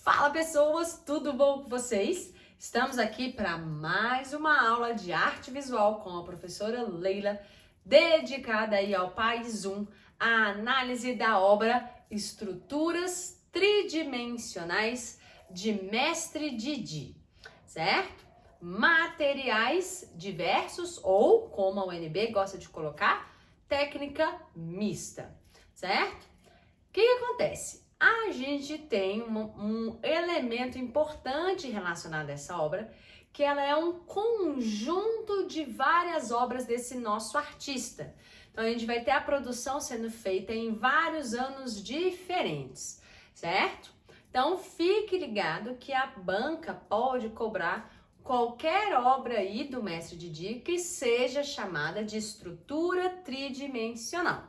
Fala pessoas, tudo bom com vocês? Estamos aqui para mais uma aula de arte visual com a professora Leila, dedicada aí ao país 1, a análise da obra Estruturas Tridimensionais de Mestre Didi, certo? Materiais diversos ou, como a UNB gosta de colocar, técnica mista, certo? O que acontece? A gente tem um elemento importante relacionado a essa obra, que ela é um conjunto de várias obras desse nosso artista. Então, a gente vai ter a produção sendo feita em vários anos diferentes, certo? Então, fique ligado que a banca pode cobrar qualquer obra aí do Mestre Didi que seja chamada de estrutura tridimensional,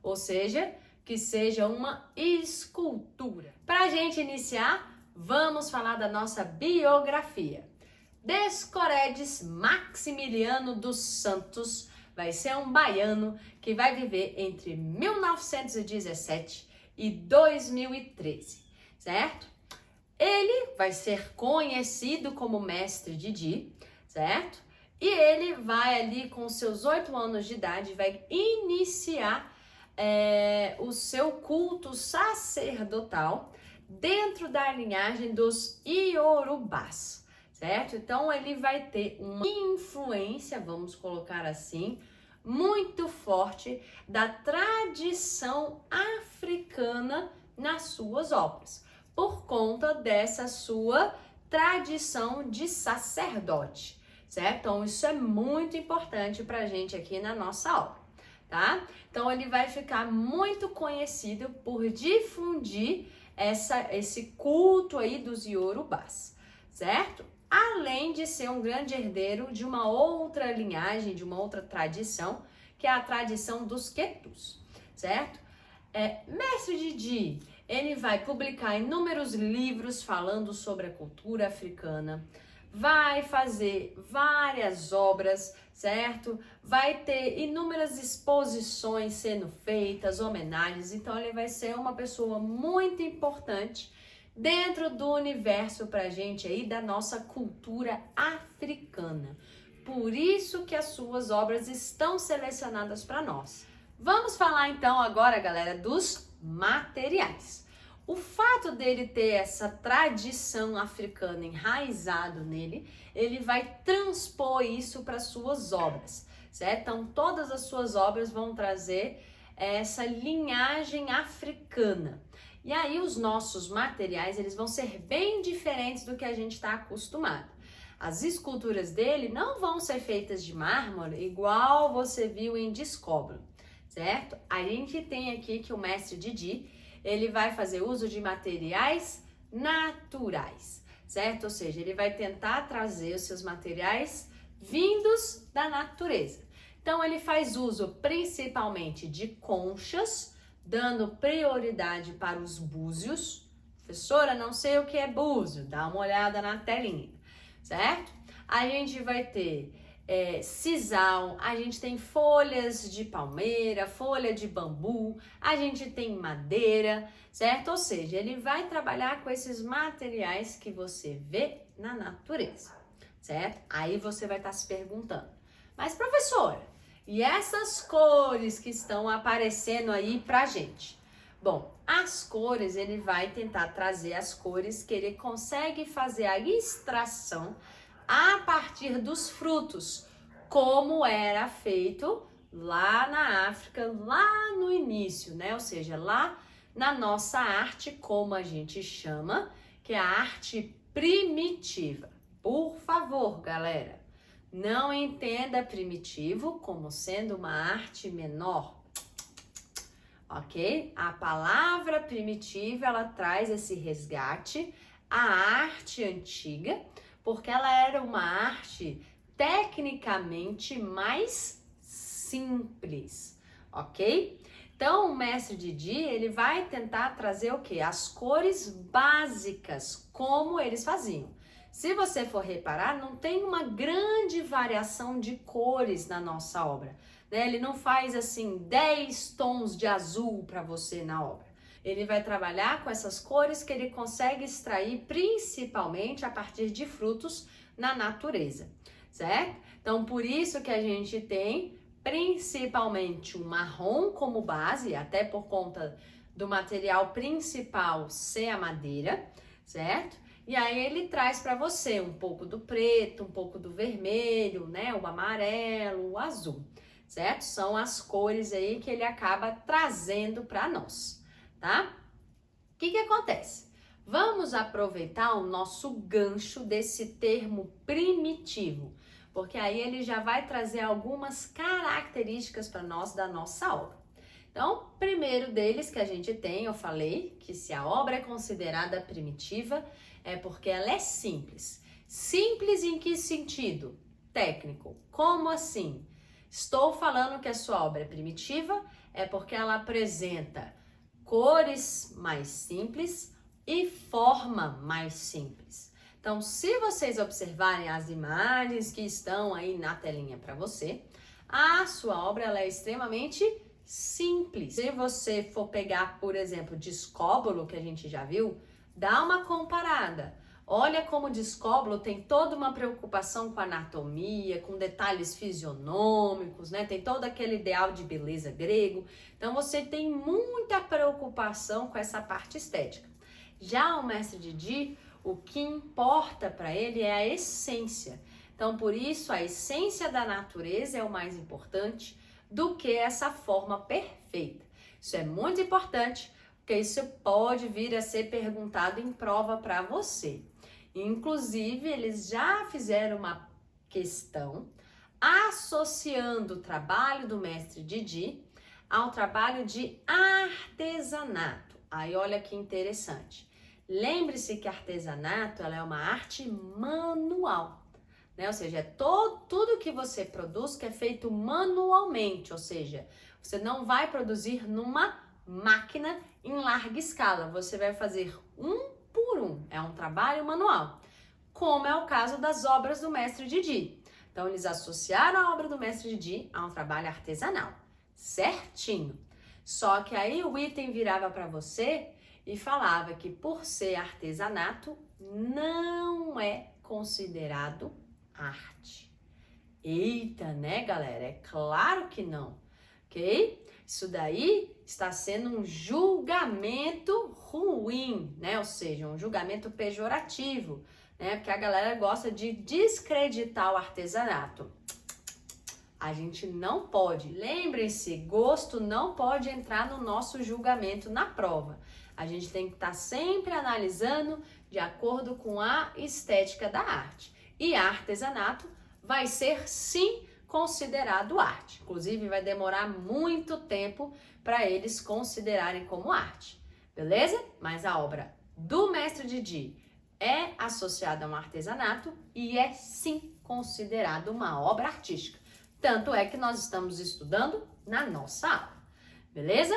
ou seja, que seja uma escultura. Para a gente iniciar, vamos falar da nossa biografia. Descoredes Maximiliano dos Santos vai ser um baiano que vai viver entre 1917 e 2013, certo? Ele vai ser conhecido como Mestre Didi, certo? E ele vai ali com seus 8 anos de idade, vai iniciar o seu culto sacerdotal dentro da linhagem dos Iorubás, certo? Então ele vai ter uma influência, vamos colocar assim, muito forte da tradição africana nas suas obras, por conta dessa sua tradição de sacerdote, certo? Então isso é muito importante pra gente aqui na nossa obra. Tá? Então ele vai ficar muito conhecido por difundir esse culto aí dos Iorubás, certo? Além de ser um grande herdeiro de uma outra linhagem, de uma outra tradição, que é a tradição dos Quetus, certo? Mestre Didi, ele vai publicar inúmeros livros falando sobre a cultura africana, vai fazer várias obras, certo? Vai ter inúmeras exposições sendo feitas, homenagens, então ele vai ser uma pessoa muito importante dentro do universo pra gente aí da nossa cultura africana. Por isso que as suas obras estão selecionadas para nós. Vamos falar então agora, galera, dos materiais. O fato dele ter essa tradição africana enraizado nele, ele vai transpor isso para suas obras, certo? Então, todas as suas obras vão trazer essa linhagem africana. E aí, os nossos materiais, eles vão ser bem diferentes do que a gente está acostumado. As esculturas dele não vão ser feitas de mármore, igual você viu em Descobro, certo? A gente tem aqui que o Mestre Didi, ele vai fazer uso de materiais naturais, certo? Ou seja, ele vai tentar trazer os seus materiais vindos da natureza. Então, ele faz uso principalmente de conchas, dando prioridade para os búzios. Professora, não sei o que é búzio, dá uma olhada na telinha, certo? A gente vai ter sisal, a gente tem folhas de palmeira, folha de bambu, a gente tem madeira, certo? Ou seja, ele vai trabalhar com esses materiais que você vê na natureza, certo? Aí você vai estar se perguntando, mas professora, e essas cores que estão aparecendo aí pra gente? Bom, as cores, ele vai tentar trazer as cores que ele consegue fazer a extração a partir dos frutos, como era feito lá na África, lá no início, né? Ou seja, lá na nossa arte, como a gente chama, que é a arte primitiva. Por favor, galera, não entenda primitivo como sendo uma arte menor, ok? A palavra primitiva, ela traz esse resgate à arte antiga, porque ela era uma arte tecnicamente mais simples, ok? Então, o Mestre Didi, ele vai tentar trazer o quê? As cores básicas, como eles faziam. Se você for reparar, não tem uma grande variação de cores na nossa obra, né? Ele não faz, assim, 10 tons de azul para você na obra. Ele vai trabalhar com essas cores que ele consegue extrair principalmente a partir de frutos na natureza, certo? Então, por isso que a gente tem principalmente um marrom como base, até por conta do material principal ser a madeira, certo? E aí ele traz para você um pouco do preto, um pouco do vermelho, né? O amarelo, o azul, certo? São as cores aí que ele acaba trazendo para nós, tá? O que acontece? Vamos aproveitar o nosso gancho desse termo primitivo, porque aí ele já vai trazer algumas características para nós da nossa obra. Então, primeiro deles que a gente tem, eu falei que se a obra é considerada primitiva, é porque ela é simples. Simples em que sentido? Técnico. Como assim? Estou falando que a sua obra é primitiva, é porque ela apresenta cores mais simples e forma mais simples. Então, se vocês observarem as imagens que estão aí na telinha para você, a sua obra ela é extremamente simples. Se você for pegar, por exemplo, Discóbolo, que a gente já viu, dá uma comparada. Olha como Discóbolo tem toda uma preocupação com anatomia, com detalhes fisionômicos, né? Tem todo aquele ideal de beleza grego. Então você tem muita preocupação com essa parte estética. Já o mestre Didi, o que importa para ele é a essência. Então por isso a essência da natureza é o mais importante do que essa forma perfeita. Isso é muito importante, porque isso pode vir a ser perguntado em prova para você. Inclusive, eles já fizeram uma questão associando o trabalho do mestre Didi ao trabalho de artesanato. Aí olha que interessante. Lembre-se que artesanato ela é uma arte manual. Né? Ou seja, é tudo que você produz que é feito manualmente, ou seja, você não vai produzir numa máquina em larga escala, você vai fazer um por um, é um trabalho manual, como é o caso das obras do mestre Didi. Então, eles associaram a obra do mestre Didi a um trabalho artesanal, certinho. Só que aí o item virava para você e falava que por ser artesanato, não é considerado arte. Eita, né, galera? É claro que não, ok? Isso daí está sendo um julgamento ruim, né? Ou seja, um julgamento pejorativo, né? Porque a galera gosta de descreditar o artesanato. A gente não pode. Lembrem-se, gosto não pode entrar no nosso julgamento na prova. A gente tem que estar sempre analisando de acordo com a estética da arte. E artesanato vai ser, sim, considerado arte. Inclusive, vai demorar muito tempo para eles considerarem como arte. Beleza? Mas a obra do mestre Didi é associada a um artesanato e é, sim, considerado uma obra artística. Tanto é que nós estamos estudando na nossa aula. Beleza?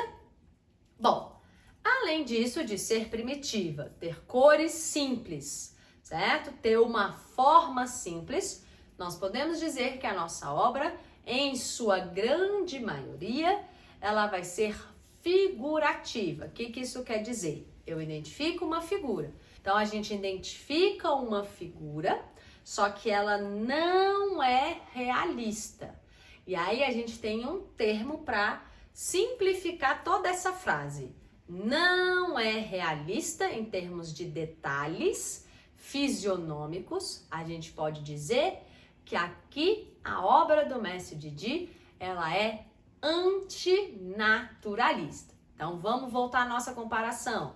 Bom, além disso, de ser primitiva, ter cores simples, certo? Ter uma forma simples, nós podemos dizer que a nossa obra, em sua grande maioria, ela vai ser figurativa. O que isso quer dizer? Eu identifico uma figura. Então, a gente identifica uma figura, só que ela não é realista. E aí, a gente tem um termo para simplificar toda essa frase. Não é realista em termos de detalhes fisionômicos. A gente pode dizer que aqui a obra do mestre Didi, ela é antinaturalista. Então, vamos voltar à nossa comparação.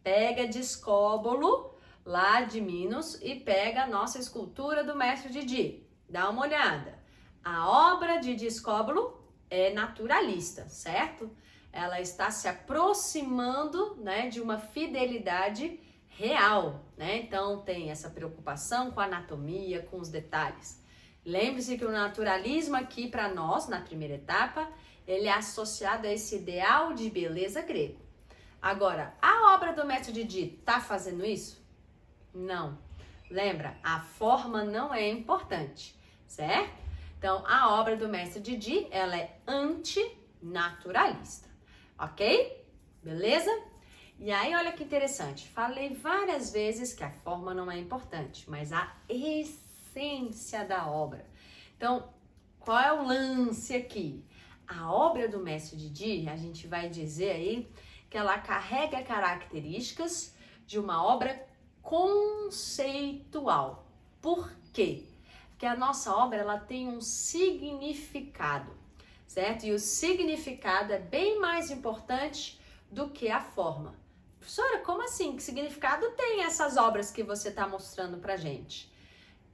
Pega Discóbolo, lá de Minos, e pega a nossa escultura do mestre Didi. Dá uma olhada. A obra de Discóbolo é naturalista, certo? Ela está se aproximando, né, de uma fidelidade real, né? Então, tem essa preocupação com a anatomia, com os detalhes. Lembre-se que o naturalismo aqui para nós, na primeira etapa, ele é associado a esse ideal de beleza grego. Agora, a obra do mestre Didi está fazendo isso? Não. Lembra, a forma não é importante, certo? Então, a obra do mestre Didi, ela é antinaturalista, ok? Beleza? E aí, olha que interessante, falei várias vezes que a forma não é importante, mas a essência da obra. Então, qual é o lance aqui? A obra do Mestre Didi, a gente vai dizer aí que ela carrega características de uma obra conceitual. Por quê? Porque a nossa obra ela tem um significado, certo? E o significado é bem mais importante do que a forma. Professora, como assim? Que significado tem essas obras que você está mostrando pra gente?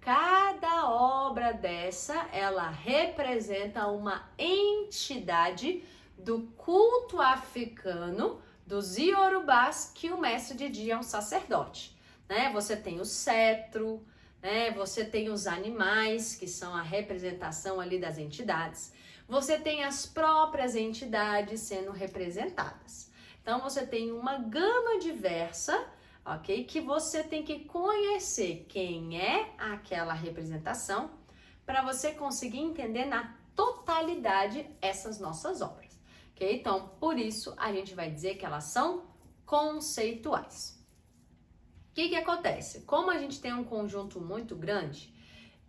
Cada obra dessa, ela representa uma entidade do culto africano dos Iorubás, que o Mestre Didi é um sacerdote, né? Você tem o cetro, né? Você tem os animais, que são a representação ali das entidades. Você tem as próprias entidades sendo representadas. Então, você tem uma gama diversa, ok? Que você tem que conhecer quem é aquela representação para você conseguir entender na totalidade essas nossas obras, ok? Então, por isso, a gente vai dizer que elas são conceituais. O que acontece? Como a gente tem um conjunto muito grande,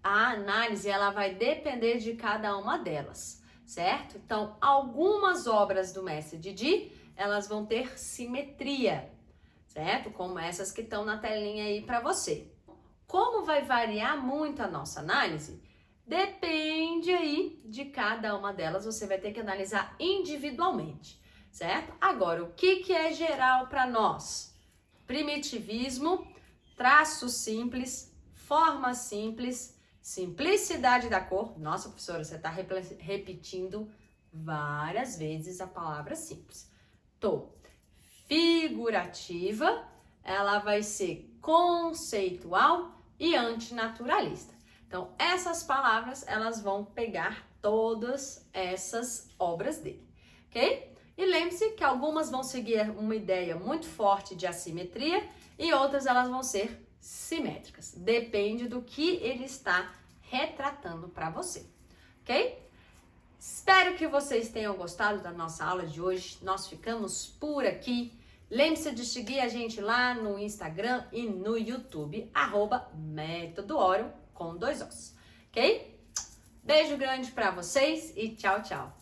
a análise ela vai depender de cada uma delas, certo? Então, algumas obras do Mestre Didi, elas vão ter simetria, certo? Como essas que estão na telinha aí para você. Como vai variar muito a nossa análise? Depende aí de cada uma delas, você vai ter que analisar individualmente, certo? Agora, o que é geral para nós? Primitivismo, traço simples, forma simples, simplicidade da cor. Nossa, professora, você está repetindo várias vezes a palavra simples. Figurativa, ela vai ser conceitual e antinaturalista. Então, essas palavras, elas vão pegar todas essas obras dele, ok? E lembre-se que algumas vão seguir uma ideia muito forte de assimetria e outras elas vão ser simétricas. Depende do que ele está retratando para você, ok? Espero que vocês tenham gostado da nossa aula de hoje. Nós ficamos por aqui. Lembre-se de seguir a gente lá no Instagram e no YouTube, @método Oro com 2 Os, ok? Beijo grande para vocês e tchau, tchau.